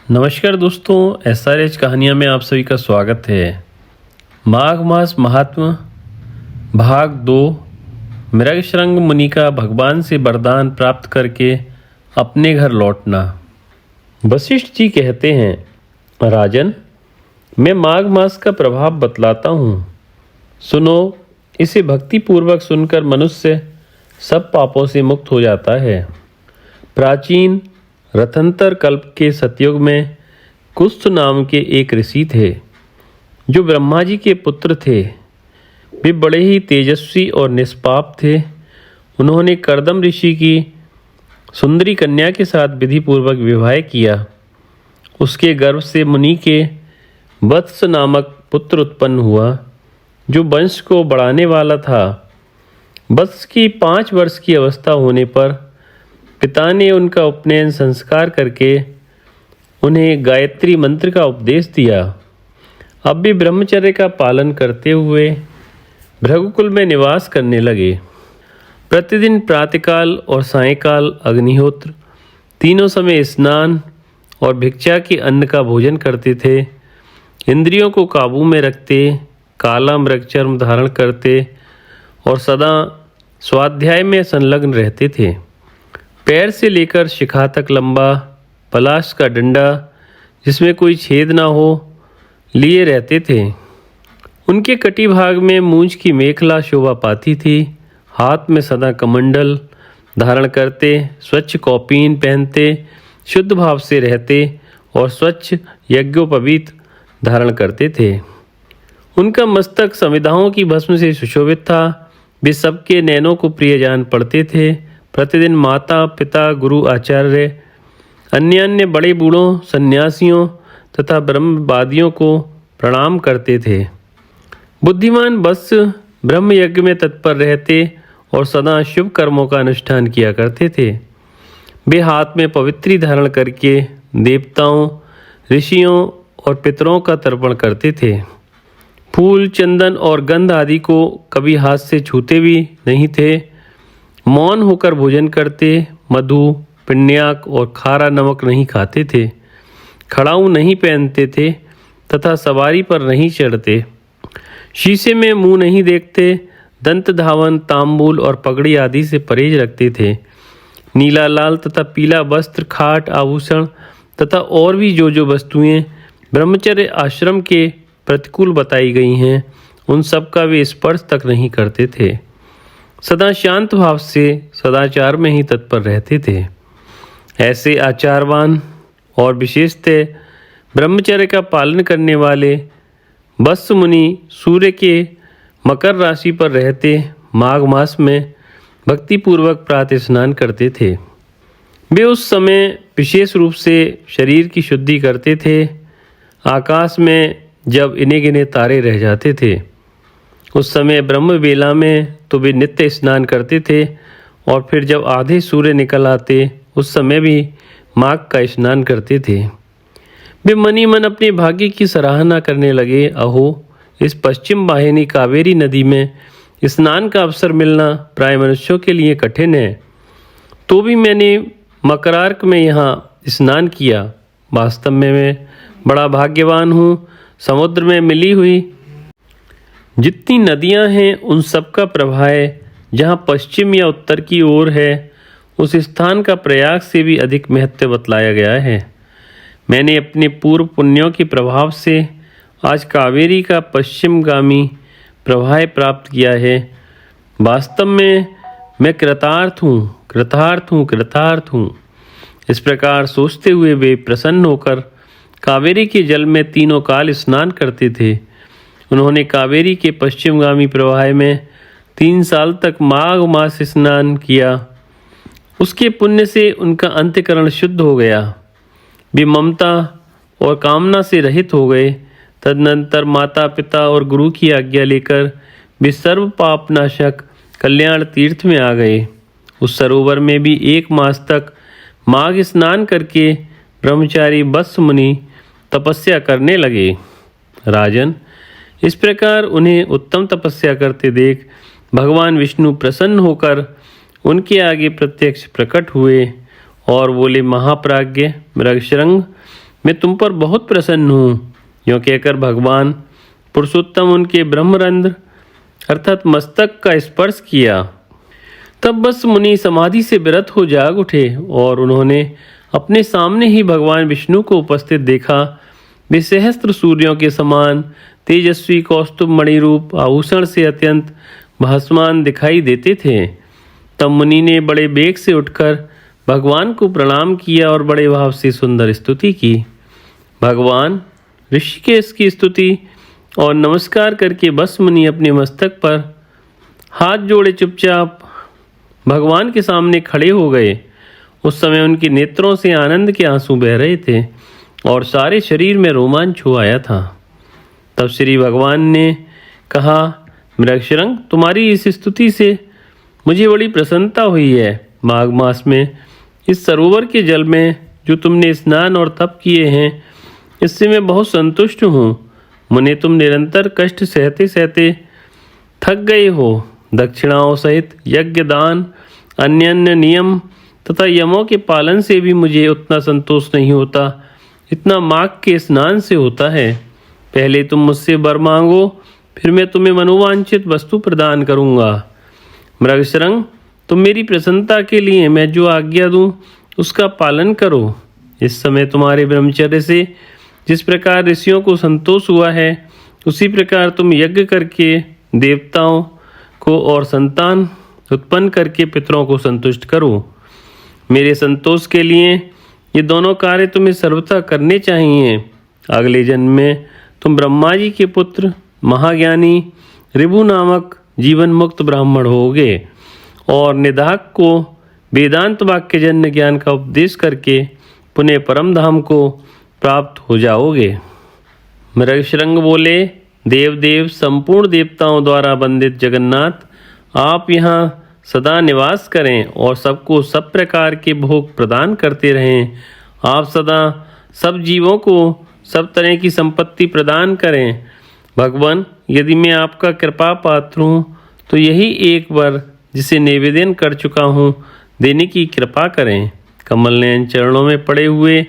नमस्कार दोस्तों, SRH कहानियाँ में आप सभी का स्वागत है। माघ मास महात्म्य भाग 2। मृगशृंग मुनि का भगवान से वरदान प्राप्त करके अपने घर लौटना। वशिष्ठ जी कहते हैं, राजन, मैं माघ मास का प्रभाव बतलाता हूँ। सुनो, इसे भक्तिपूर्वक सुनकर मनुष्य सब पापों से मुक्त हो जाता है। प्राचीन रथंतर कल्प के सतयुग में कुत्स नाम के एक ऋषि थे जो ब्रह्मा जी के पुत्र थे। वे बड़े ही तेजस्वी और निष्पाप थे। उन्होंने कर्दम ऋषि की सुंदरी कन्या के साथ विधिपूर्वक विवाह किया। उसके गर्भ से मुनि के वत्स नामक पुत्र उत्पन्न हुआ जो वंश को बढ़ाने वाला था। वत्स की 5 वर्ष की अवस्था होने पर पिता ने उनका उपनयन संस्कार करके उन्हें गायत्री मंत्र का उपदेश दिया। अब भी ब्रह्मचर्य का पालन करते हुए भृगुकुल में निवास करने लगे। प्रतिदिन प्रातःकाल और सायंकाल अग्निहोत्र, तीनों समय स्नान और भिक्षा के अन्न का भोजन करते थे। इंद्रियों को काबू में रखते, काला मृगचर्म धारण करते और सदा स्वाध्याय में संलग्न रहते थे। पैर से लेकर शिखा तक लंबा पलाश का डंडा, जिसमें कोई छेद ना हो, लिए रहते थे। उनके कटी भाग में मूंछ की मेखला शोभा पाती थी। हाथ में सदा कमंडल धारण करते, स्वच्छ कौपीन पहनते, शुद्ध भाव से रहते और स्वच्छ यज्ञोपवीत धारण करते थे। उनका मस्तक समिधाओं की भस्म से सुशोभित था। वे सबके नैनों को प्रिय जान पड़ते थे। प्रतिदिन माता पिता, गुरु आचार्य, अन्य बड़े बूढ़ों, सन्यासियों तथा ब्रह्मवादियों को प्रणाम करते थे। बुद्धिमान वत्स ब्रह्म यज्ञ में तत्पर रहते और सदा शुभ कर्मों का अनुष्ठान किया करते थे। वे हाथ में पवित्री धारण करके देवताओं, ऋषियों और पितरों का तर्पण करते थे। फूल, चंदन और गंध आदि को कभी हाथ से छूते भी नहीं थे। मौन होकर भोजन करते, मधु, पिण्याक और खारा नमक नहीं खाते थे। खड़ाऊ नहीं पहनते थे तथा सवारी पर नहीं चढ़ते। शीशे में मुंह नहीं देखते। दंत धावन, तांबूल और पगड़ी आदि से परहेज रखते थे। नीला, लाल तथा पीला वस्त्र, खाट, आभूषण तथा और भी जो वस्तुएं ब्रह्मचर्य आश्रम के प्रतिकूल बताई गई हैं, उन सब का वे स्पर्श तक नहीं करते थे। सदा शांत भाव से सदाचार में ही तत्पर रहते थे। ऐसे आचारवान और विशेषतः ब्रह्मचर्य का पालन करने वाले वत्स मुनि सूर्य के मकर राशि पर रहते माघ मास में भक्तिपूर्वक प्रातः स्नान करते थे। वे उस समय विशेष रूप से शरीर की शुद्धि करते थे। आकाश में जब इने गिने तारे रह जाते थे, उस समय ब्रह्म बेला में तो वे नित्य स्नान करते थे और फिर जब आधे सूर्य निकल आते, उस समय भी माघ का स्नान करते थे। वे मनी मन अपने भाग्य की सराहना करने लगे। अहो, इस पश्चिम वाहिनी कावेरी नदी में स्नान का अवसर मिलना प्राय मनुष्यों के लिए कठिन है, तो भी मैंने मकरार्क में यहाँ स्नान किया। वास्तव में मैं बड़ा भाग्यवान हूँ। समुद्र में मिली हुई जितनी नदियाँ हैं, उन सब का प्रवाह जहाँ पश्चिम या उत्तर की ओर है, उस स्थान का प्रयाग से भी अधिक महत्व बतलाया गया है। मैंने अपने पूर्व पुण्यों के प्रभाव से आज कावेरी का पश्चिमगामी प्रवाह प्राप्त किया है। वास्तव में मैं कृतार्थ हूँ। इस प्रकार सोचते हुए वे प्रसन्न होकर कावेरी के जल में तीनों काल स्नान करते थे। उन्होंने कावेरी के पश्चिमगामी प्रवाह में 3 साल तक माघ मास स्नान किया। उसके पुण्य से उनका अंतःकरण शुद्ध हो गया। वे ममता और कामना से रहित हो गए। तदनंतर माता पिता और गुरु की आज्ञा लेकर वे सर्व पापनाशक कल्याण तीर्थ में आ गए। उस सरोवर में भी 1 मास तक माघ स्नान करके ब्रह्मचारी वत्स मुनि तपस्या करने लगे। राजन, इस प्रकार उन्हें उत्तम तपस्या करते देख भगवान विष्णु प्रसन्न होकर उनके आगे प्रत्यक्ष प्रकट हुए और बोले, महाप्राज्ञ मृगशृंग, मैं तुम पर बहुत प्रसन्न हूँ। यूँ कहकर भगवान पुरुषोत्तम उनके ब्रह्मरंध्र अर्थात मस्तक का स्पर्श किया। तब बस मुनि समाधि से विरत हो जाग उठे और उन्होंने अपने सामने ही भगवान विष्णु को उपस्थित देखा। वे सहस्त्र सूर्यों के समान तेजस्वी कौस्तुभ मणि रूप आभूषण से अत्यंत भासमान दिखाई देते थे। तब मुनि ने बड़े वेग से उठकर भगवान को प्रणाम किया और बड़े भाव से सुंदर स्तुति की। भगवान ऋषिकेश की स्तुति और नमस्कार करके बस मुनि अपने मस्तक पर हाथ जोड़े चुपचाप भगवान के सामने खड़े हो गए। उस समय उनके नेत्रों से आनंद के आंसू बह रहे थे और सारे शरीर में रोमांच हो आया था। तब श्री भगवान ने कहा, मृगशृंग, तुम्हारी इस स्तुति से मुझे बड़ी प्रसन्नता हुई है। माघ मास में इस सरोवर के जल में जो तुमने स्नान और तप किए हैं, इससे मैं बहुत संतुष्ट हूँ। मुने तुम निरंतर कष्ट सहते सहते थक गए हो। दक्षिणाओं सहित यज्ञ, दान, अन्य नियम तथा यमों के पालन से भी मुझे उतना संतोष नहीं होता, इतना माघ के स्नान से होता है। पहले तुम मुझसे वर मांगो, फिर मैं तुम्हें मनोवांछित वस्तु प्रदान करूँगा। मृगशृंग, तुम मेरी प्रसन्नता के लिए मैं जो आज्ञा दूँ उसका पालन करो। इस समय तुम्हारे ब्रह्मचर्य से जिस प्रकार ऋषियों को संतोष हुआ है, उसी प्रकार तुम यज्ञ करके देवताओं को और संतान उत्पन्न करके पितरों को संतुष्ट करो। मेरे संतोष के लिए ये दोनों कार्य तुम्हें सर्वथा करने चाहिए। अगले जन्म में तुम ब्रह्मा जी के पुत्र महाज्ञानी ऋभु नामक जीवन मुक्त ब्राह्मण होगे और निदाक को वेदांत वाक्य जन्य ज्ञान का उपदेश करके पुनः परम धाम को प्राप्त हो जाओगे। मृगशृंग बोले, देवदेव संपूर्ण देवताओं द्वारा वंदित जगन्नाथ, आप यहाँ सदा निवास करें और सबको सब प्रकार के भोग प्रदान करते रहें। आप सदा सब जीवों को सब तरह की संपत्ति प्रदान करें। भगवान, यदि मैं आपका कृपा पात्र हूँ तो यही एक बार जिसे निवेदन कर चुका हूँ देने की कृपा करें। कमल नयन चरणों में पड़े हुए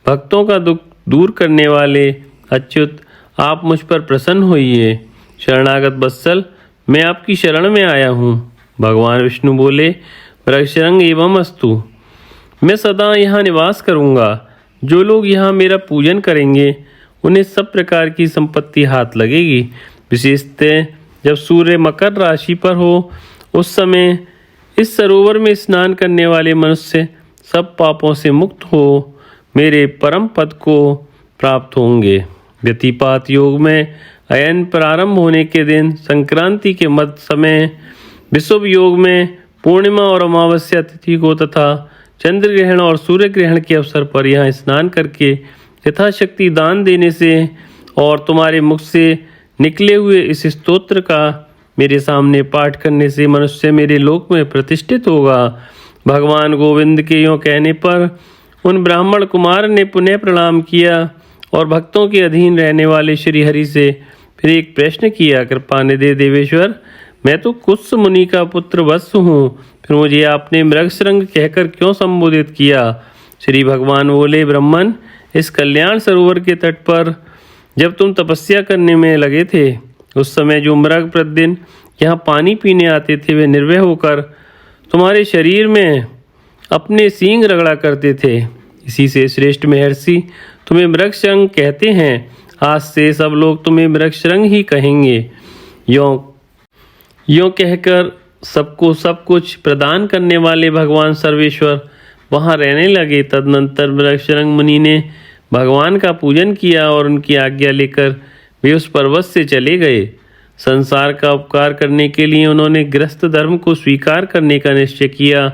भक्तों का दुख दूर करने वाले अच्युत, आप मुझ पर प्रसन्न होइए। शरणागत वत्सल, मैं आपकी शरण में आया हूँ। भगवान विष्णु बोले, मृगशृंग एवं अस्तु, मैं सदा यहाँ निवास करूँगा। जो लोग यहाँ मेरा पूजन करेंगे उन्हें सब प्रकार की संपत्ति हाथ लगेगी। विशेषतः जब सूर्य मकर राशि पर हो, उस समय इस सरोवर में स्नान करने वाले मनुष्य सब पापों से मुक्त हो मेरे परम पद को प्राप्त होंगे। व्यतिपात योग में अयन प्रारंभ होने के दिन संक्रांति के मध्य समय, विषुव योग में पूर्णिमा और अमावस्या तिथि को तथा चंद्र ग्रहण और सूर्य ग्रहण के अवसर पर यहाँ स्नान करके यथाशक्ति दान देने से और तुम्हारे मुख से निकले हुए इस स्तोत्र का मेरे सामने पाठ करने से मनुष्य मेरे लोक में प्रतिष्ठित होगा। भगवान गोविंद के यों कहने पर उन ब्राह्मण कुमार ने पुनः प्रणाम किया और भक्तों के अधीन रहने वाले श्री हरि से फिर एक प्रश्न किया, कृपा निधे देवेश्वर, मैं तो कुत्स मुनि का पुत्र वत्स हूँ, फिर मुझे आपने मृगशृंग कहकर क्यों संबोधित किया? श्री भगवान बोले, ब्राह्मण, इस कल्याण सरोवर के तट पर जब तुम तपस्या करने में लगे थे, उस समय जो मृग प्रतिदिन यहाँ पानी पीने आते थे, वे निर्भय होकर तुम्हारे शरीर में अपने सींग रगड़ा करते थे। इसी से श्रेष्ठ महर्षि तुम्हें मृगशृंग कहते हैं। आज से सब लोग तुम्हें मृगशृंग ही कहेंगे। यों कहकर सबको सब कुछ प्रदान करने वाले भगवान सर्वेश्वर वहाँ रहने लगे। तदनंतर मृगशृंग मुनि ने भगवान का पूजन किया और उनकी आज्ञा लेकर वे उस पर्वत से चले गए। संसार का उपकार करने के लिए उन्होंने गृहस्थ धर्म को स्वीकार करने का निश्चय किया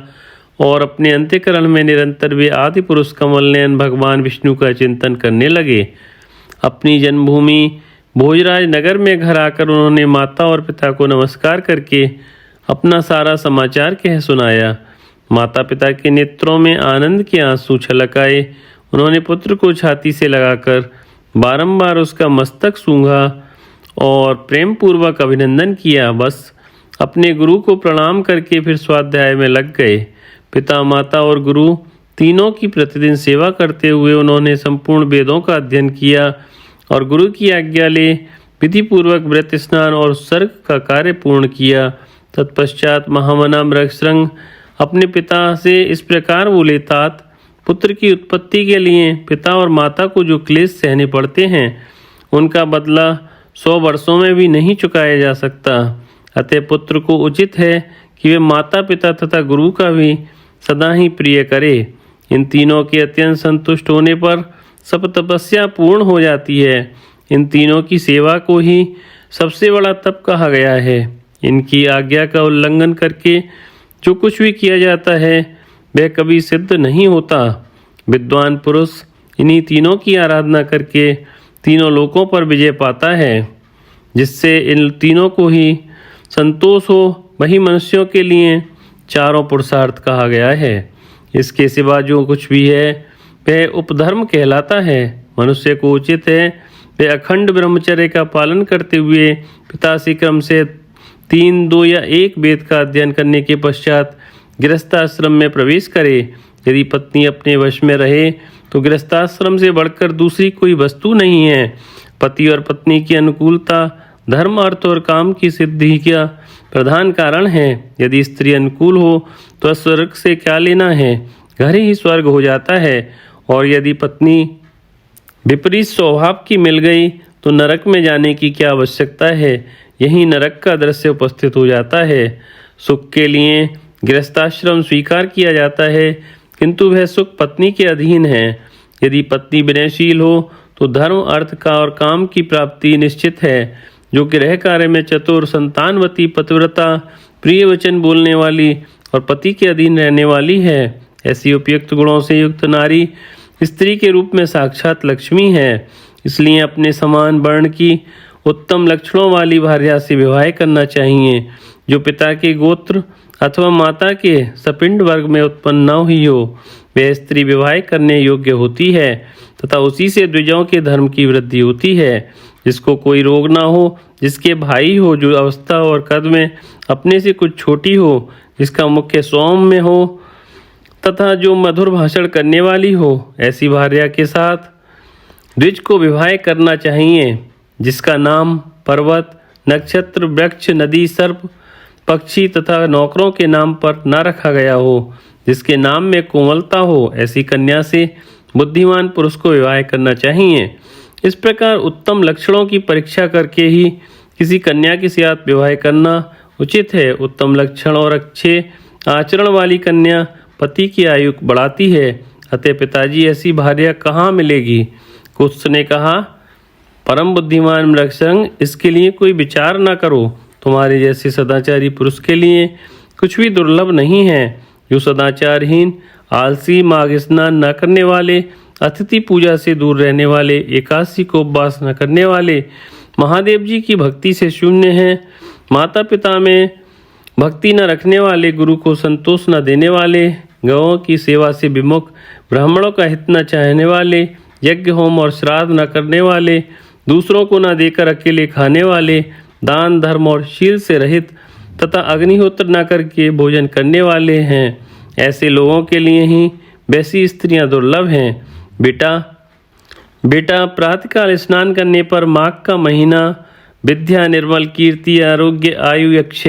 और अपने अंतःकरण में निरंतर वे आदि पुरुष कमल नयन भगवान विष्णु का चिंतन करने लगे। अपनी जन्मभूमि भोजराज नगर में घर आकर उन्होंने माता और पिता को नमस्कार करके अपना सारा समाचार कह सुनाया। माता पिता के नेत्रों में आनंद के आंसू छलक आए। उन्होंने पुत्र को छाती से लगाकर बारंबार उसका मस्तक सूंघा और प्रेम पूर्वक अभिनंदन किया। बस अपने गुरु को प्रणाम करके फिर स्वाध्याय में लग गए। पिता, माता और गुरु तीनों की प्रतिदिन सेवा करते हुए उन्होंने संपूर्ण वेदों का अध्ययन किया और गुरु की आज्ञा ले विधि पूर्वक व्रत स्नान और सर्ग का कार्य पूर्ण किया। तत्पश्चात महामना मृगशृंग अपने पिता से इस प्रकार बोले, तात, पुत्र की उत्पत्ति के लिए पिता और माता को जो क्लेश सहने पड़ते हैं उनका बदला 100 वर्षों में भी नहीं चुकाया जा सकता। अतः पुत्र को उचित है कि वे माता पिता तथा गुरु का भी सदा ही प्रिय करे। इन तीनों के अत्यंत संतुष्ट होने पर सब तपस्या पूर्ण हो जाती है। इन तीनों की सेवा को ही सबसे बड़ा तप कहा गया है। इनकी आज्ञा का उल्लंघन करके जो कुछ भी किया जाता है वह कभी सिद्ध नहीं होता। विद्वान पुरुष इन्हीं तीनों की आराधना करके तीनों लोकों पर विजय पाता है। जिससे इन तीनों को ही संतोष हो वही मनुष्यों के लिए चारों पुरुषार्थ कहा गया है। इसके सिवा जो कुछ भी है वह उपधर्म कहलाता है। मनुष्य को उचित है वे अखंड ब्रह्मचर्य का पालन करते हुए पिताश्री क्रम से 3, 2 या 1 वेद का अध्ययन करने के पश्चात गृहस्थाश्रम में प्रवेश करे। यदि पत्नी अपने वश में रहे तो गृहस्थाश्रम से बढ़कर दूसरी कोई वस्तु नहीं है। पति और पत्नी की अनुकूलता धर्म, अर्थ और काम की सिद्धि का प्रधान कारण है। यदि स्त्री अनुकूल हो तो स्वर्ग से क्या लेना है, घर ही स्वर्ग हो जाता है। और यदि पत्नी विपरीत स्वभाव की मिल गई तो नरक में जाने की क्या आवश्यकता है, यही नरक का दृश्य उपस्थित हो जाता है। सुख के लिए गृहस्थाश्रम स्वीकार किया जाता है किंतु वह सुख पत्नी के अधीन है। यदि पत्नी विनयशील हो तो धर्म, अर्थ का और काम की प्राप्ति निश्चित है। जो गृह कार्य में चतुर, संतानवती, पतिव्रता, प्रिय वचन बोलने वाली और पति के अधीन रहने वाली है, ऐसी उपयुक्त गुणों से युक्त नारी स्त्री के रूप में साक्षात लक्ष्मी है। इसलिए अपने समान वर्ण की उत्तम लक्षणों वाली भार्या से विवाह करना चाहिए जो पिता के गोत्र अथवा माता के सपिंड वर्ग में उत्पन्न न हुई हो। वह स्त्री विवाह करने योग्य होती है तथा उसी से द्विजों के धर्म की वृद्धि होती है। जिसको कोई रोग ना हो, जिसके भाई हो जो अवस्था और कद में अपने से कुछ छोटी हो, जिसका मुख्य सौम्य हो तथा जो मधुर भाषण करने वाली हो, ऐसी भार्या के साथ द्विज को विवाह करना चाहिए। जिसका नाम पर्वत, नक्षत्र, वृक्ष, नदी, सर्प, पक्षी तथा नौकरों के नाम पर न रखा गया हो, जिसके नाम में कोमलता हो, ऐसी कन्या से बुद्धिमान पुरुष को विवाह करना चाहिए। इस प्रकार उत्तम लक्षणों की परीक्षा करके ही किसी कन्या के साथ विवाह करना उचित है। उत्तम लक्षण और अच्छे आचरण वाली कन्या पति की आयु बढ़ाती है। अतः पिताजी ऐसी भार्या कहाँ मिलेगी? कुछ ने कहा, परम बुद्धिमान मृगशृंग, इसके लिए कोई विचार न करो। तुम्हारे जैसे सदाचारी पुरुष के लिए कुछ भी दुर्लभ नहीं है। जो सदाचारहीन, आलसी, माघ स्नान न करने वाले, अतिथि पूजा से दूर रहने वाले, एकादशी को उपवास न करने वाले, महादेव जी की भक्ति से शून्य हैं, माता पिता में भक्ति न रखने वाले, गुरु को संतोष न देने वाले, गौओं की सेवा से विमुख, ब्राह्मणों का हित न चाहने वाले, यज्ञ होम और श्राद्ध न करने वाले, दूसरों को न देकर अकेले खाने वाले, दान धर्म और शील से रहित तथा अग्निहोत्र न करके भोजन करने वाले हैं। ऐसे लोगों के लिए ही वैसी स्त्रियां दुर्लभ हैं। बेटा प्रातःकाल स्नान करने पर माघ का महीना विद्या, निर्मल कीर्ति, आरोग्य, आयु, यक्ष,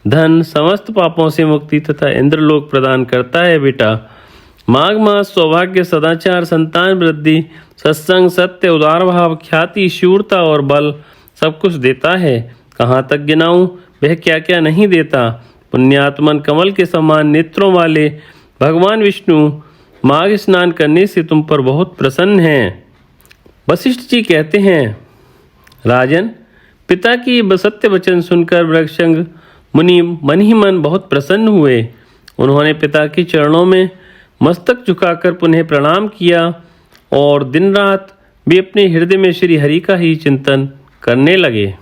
धन, समस्त पापों से मुक्ति तथा इंद्रलोक प्रदान करता है। बेटा, माघ मास सौभाग्य, सदाचार, संतान वृद्धि, सत्संग, सत्य, उदार भाव, ख्याति, शूरता और बल सब कुछ देता है। कहाँ तक गिनाऊं, वह क्या क्या नहीं देता। पुण्यात्मन कमल के समान नेत्रों वाले भगवान विष्णु माघ स्नान करने से तुम पर बहुत प्रसन्न हैं। वशिष्ठ जी कहते हैं, राजन, पिता की सत्य वचन सुनकर मृगशृंग मुनि मन ही मन बहुत प्रसन्न हुए। उन्होंने पिता के चरणों में मस्तक झुकाकर पुनः प्रणाम किया और दिन रात वे अपने हृदय में श्री हरि का ही चिंतन करने लगे।